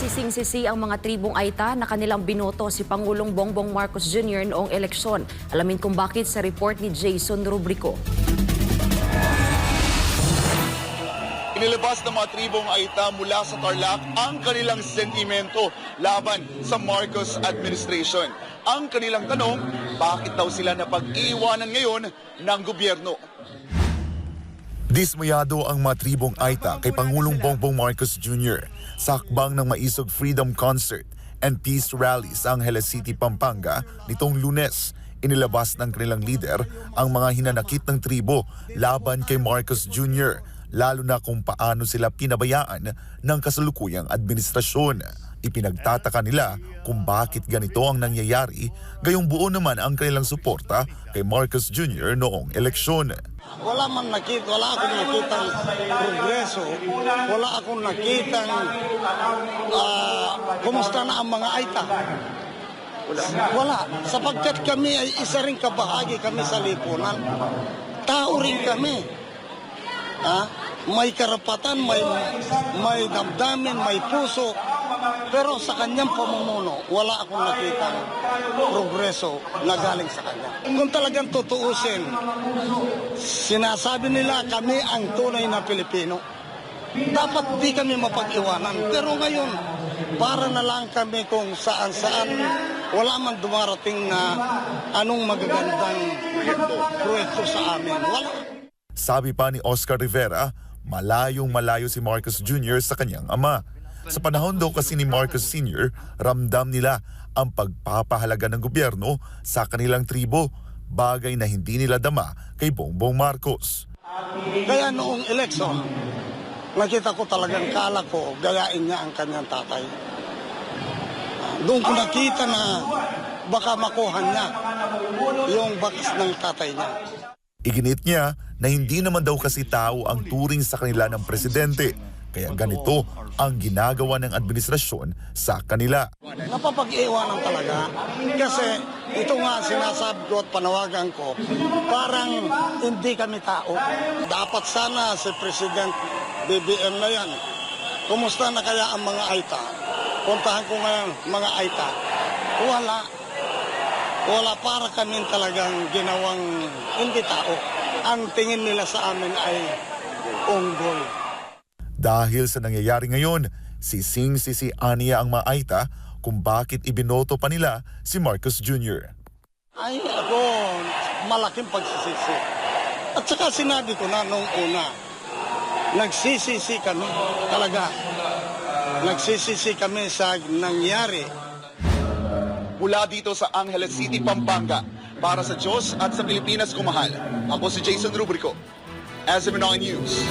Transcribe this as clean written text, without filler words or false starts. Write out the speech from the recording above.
Nagsising-sisi ang mga tribong Aita na kanilang binoto si Pangulong Bongbong Marcos Jr. noong eleksyon. Alamin kung bakit sa report ni Jason Rubrico. Inilabas ng mga tribong Aita mula sa Tarlac ang kanilang sentimento laban sa Marcos administration. Ang kanilang tanong, bakit daw sila napag-iiwanan ngayon ng gobyerno? Dismayado ang mga tribong Aita kay Pangulong Bongbong Marcos Jr. sa hakbang ng Maisog Freedom Concert and Peace Rally sa Angeles City, Pampanga nitong Lunes. Inilabas ng kanilang leader ang mga hinanakit ng tribo laban kay Marcos Jr., lalo na kung paano sila pinabayaan ng kasalukuyang administrasyon. Ipinagtataka nila kung bakit ganito ang nangyayari, gayong buo naman ang kanilang suporta kay Marcos Jr. noong eleksyon. Wala akong nakitang progreso, wala akong nakitang kumusta na ang mga Aita. Wala, sapagkat kami ay isa ring kabahagi kami sa lipunan. Tao rin kami. May karapatan, may damdamin, may puso. Pero sa kanyang pamumuno, wala akong nakitang progreso na galing sa kanya. Kung talagang tutuusin, sinasabi nila kami ang tunay na Pilipino. Dapat di kami mapag-iwanan. Pero ngayon, para na lang kami kung saan-saan, wala man dumarating na anong magagandang proyekto sa amin. Wala. Sabi pa ni Oscar Rivera, malayong-malayo si Marcos Jr. sa kanyang ama. Sa panahon daw kasi ni Marcos Sr., ramdam nila ang pagpapahalaga ng gobyerno sa kanilang tribo, bagay na hindi nila dama kay Bongbong Marcos. Kaya noong eleksyon, nakita ko talagang kala ko gayain niya ang kanyang tatay. Doon ko nakita na baka makuha niya yung bakas ng tatay niya. Iginit niya na hindi naman daw kasi tao ang turing sa kanila ng presidente, kaya ganito ang ginagawa ng administrasyon sa kanila. Napapag-iwanan talaga kasi ito nga sinasabi ko at panawagan ko, parang hindi kami tao. Dapat sana si President BBM na yan. Kumusta na kaya ang mga Aita? Puntahan ko ngayon mga Aita. Wala, para kami talagang ginawang hindi tao. Ang tingin nila sa amin ay unggol. Dahil sa nangyayari ngayon, sising-sisi aniya ang mga Aita kung bakit ibinoto pa nila si Marcos Jr. Ay ako, malaking pagsisisi. At saka sinabi ko na nung una, nagsisisi kami talaga. Nagsisisi kami sa nangyari. Mula dito sa Angeles City, Pampanga, para sa Diyos at sa Pilipinas kumahal, ako si Jason Rubrico, SMNI News.